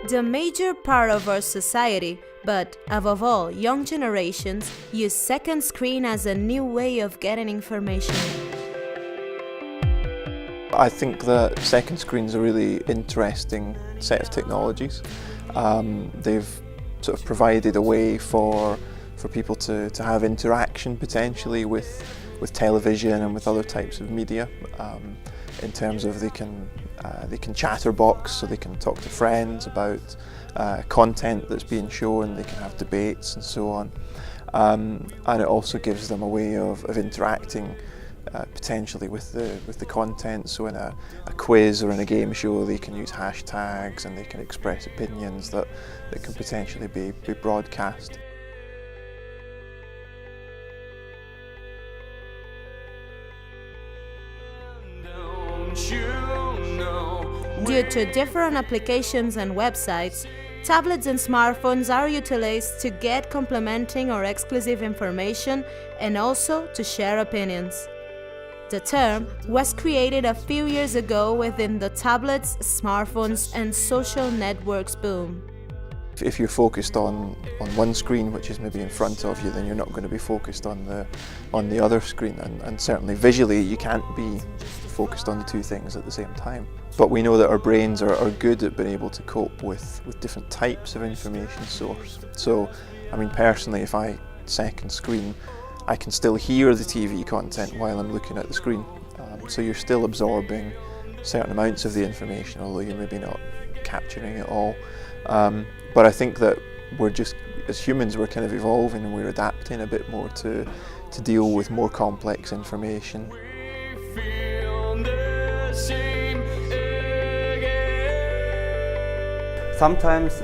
The major part of our society, but above all, young generations, use second screen as a new way of getting information. I think that second screen's a really interesting set of technologies. They've sort of provided a way for people to have interaction potentially with television and with other types of media, in terms of they can chatterbox, so they can talk to friends about content that's being shown, they can have debates and so on. And it also gives them a way of interacting potentially with the content. So in a quiz or in a game show, they can use hashtags and they can express opinions that can potentially be broadcast. Due to different applications and websites, tablets and smartphones are utilized to get complementing or exclusive information and also to share opinions. The term was created a few years ago within the tablets, smartphones and social networks boom. If you're focused on one screen, which is maybe in front of you, then you're not going to be focused on the other screen, and certainly visually you can't be focused on the two things at the same time. But we know that our brains are good at being able to cope with different types of information source. So, I mean, personally, if I second screen, I can still hear the TV content while I'm looking at the screen. So you're still absorbing certain amounts of the information, although you're maybe not capturing it all. But I think that we're just, as humans, we're kind of evolving and we're adapting a bit more to deal with more complex information. Sometimes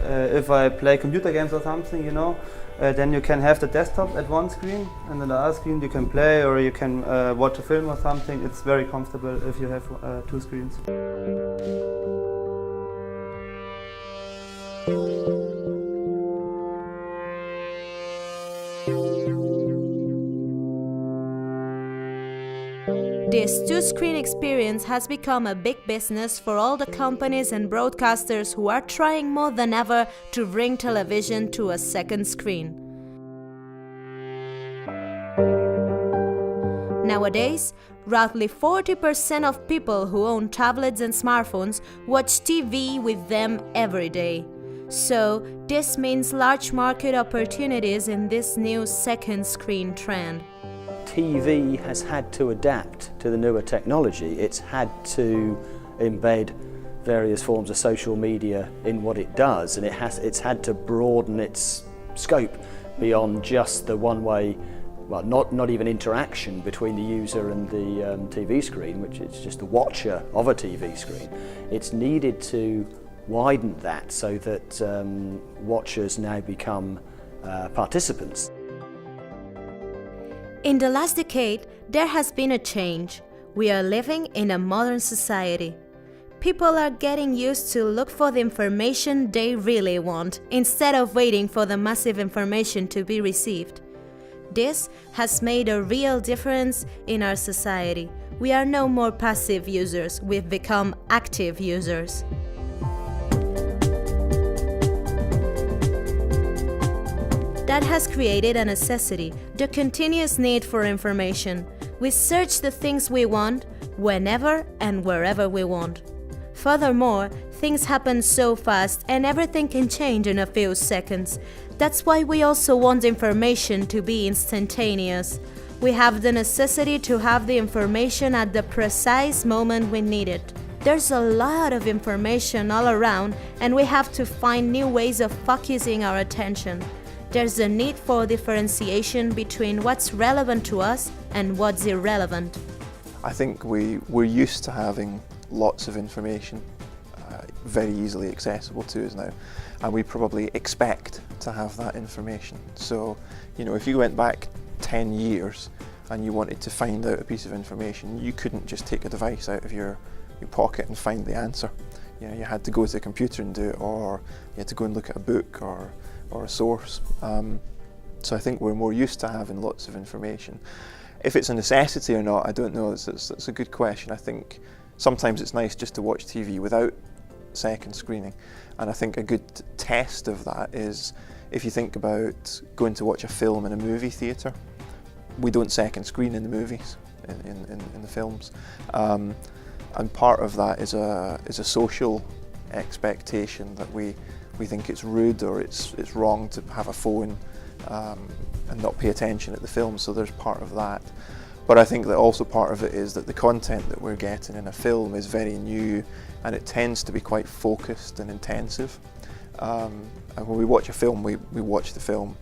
if I play computer games or something, you know, then you can have the desktop at one screen and then the other screen you can play, or you can watch a film or something. It's very comfortable if you have two screens. This two-screen experience has become a big business for all the companies and broadcasters who are trying more than ever to bring television to a second screen. Nowadays, roughly 40% of people who own tablets and smartphones watch TV with them every day. So, this means large market opportunities in this new second screen trend. TV has had to adapt to the newer technology. It's had to embed various forms of social media in what it does, and it's had to broaden its scope beyond just the one-way, well, not even interaction between the user and the TV screen, which is just the watcher of a TV screen. It's needed to widen that so that watchers now become participants. In the last decade, there has been a change. We are living in a modern society. People are getting used to look for the information they really want, instead of waiting for the massive information to be received. This has made a real difference in our society. We are no more passive users, we've become active users. That has created a necessity, the continuous need for information. We search the things we want, whenever and wherever we want. Furthermore, things happen so fast and everything can change in a few seconds. That's why we also want information to be instantaneous. We have the necessity to have the information at the precise moment we need it. There's a lot of information all around and we have to find new ways of focusing our attention. There's a need for differentiation between what's relevant to us and what's irrelevant. I think we're used to having lots of information very easily accessible to us now, and we probably expect to have that information. So, you know, if you went back 10 years and you wanted to find out a piece of information, you couldn't just take a device out of your pocket and find the answer. You know, you had to go to a computer and do it, or you had to go and look at a book or a source. So I think we're more used to having lots of information. If it's a necessity or not, I don't know. It's a good question. I think sometimes it's nice just to watch TV without second screening. And I think a good test of that is if you think about going to watch a film in a movie theatre, we don't second screen in the movies, in the films. And part of that is a social expectation that we think it's rude or it's wrong to have a phone and not pay attention at the film, so there's part of that. But I think that also part of it is that the content that we're getting in a film is very new and it tends to be quite focused and intensive. And when we watch a film, we watch the film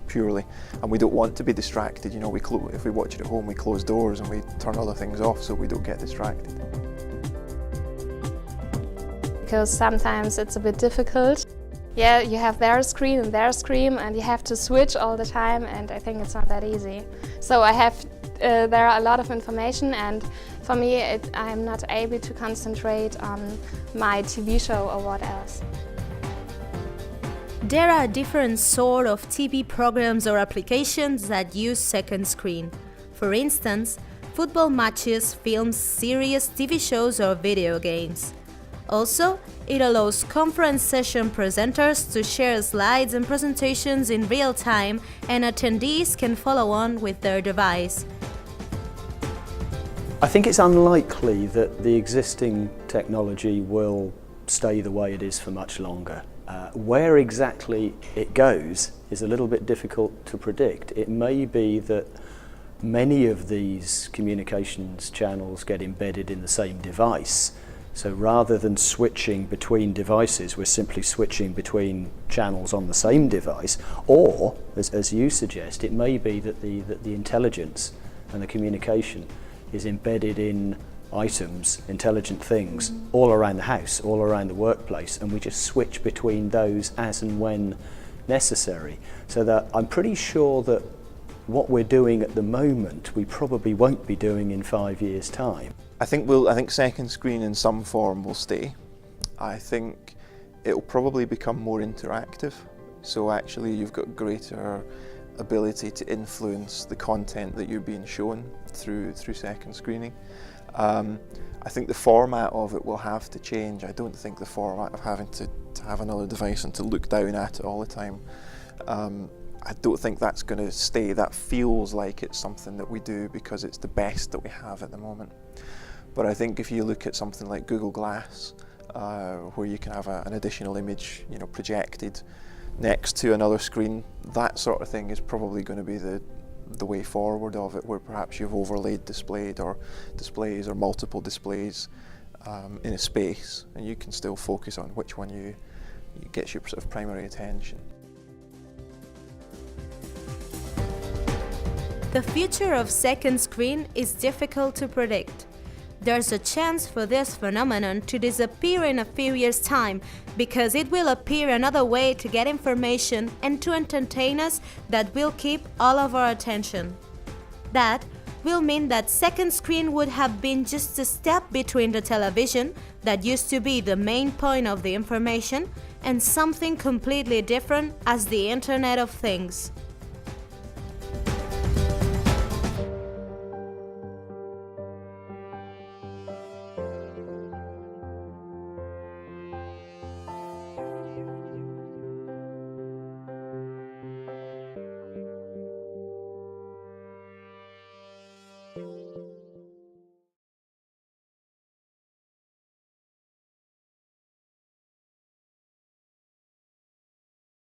purely, and we don't want to be distracted. You know, if we watch it at home, we close doors and we turn other things off so we don't get distracted. Because sometimes it's a bit difficult. Yeah, you have their screen and their screen and you have to switch all the time, and I think it's not that easy. So there are a lot of information, and for me I'm not able to concentrate on my TV show or what else. There are different sort of TV programs or applications that use second screen. For instance, football matches, films, series, TV shows or video games. Also, it allows conference session presenters to share slides and presentations in real time, and attendees can follow on with their device. I think it's unlikely that the existing technology will stay the way it is for much longer. Where exactly it goes is a little bit difficult to predict. It may be that many of these communications channels get embedded in the same device. So rather than switching between devices, we're simply switching between channels on the same device. Or, as you suggest, it may be that the intelligence and the communication is embedded in items, intelligent things, all around the house, all around the workplace, and we just switch between those as and when necessary. So that I'm pretty sure that what we're doing at the moment, we probably won't be doing in 5 years' time. I think second screen in some form will stay. I think it'll probably become more interactive. So actually you've got greater ability to influence the content that you're being shown through second screening. I think the format of it will have to change. I don't think the format of having to have another device and to look down at it all the time, I don't think that's going to stay. That feels like it's something that we do because it's the best that we have at the moment. But I think if you look at something like Google Glass, where you can have an additional image, you know, projected next to another screen, that sort of thing is probably going to be the way forward of it, where perhaps you've overlaid displays or multiple displays in a space, and you can still focus on which one you gets your sort of primary attention. The future of second screen is difficult to predict. There's a chance for this phenomenon to disappear in a few years' time because it will appear another way to get information and to entertain us that will keep all of our attention. That will mean that second screen would have been just a step between the television, that used to be the main point of the information, and something completely different as the Internet of Things.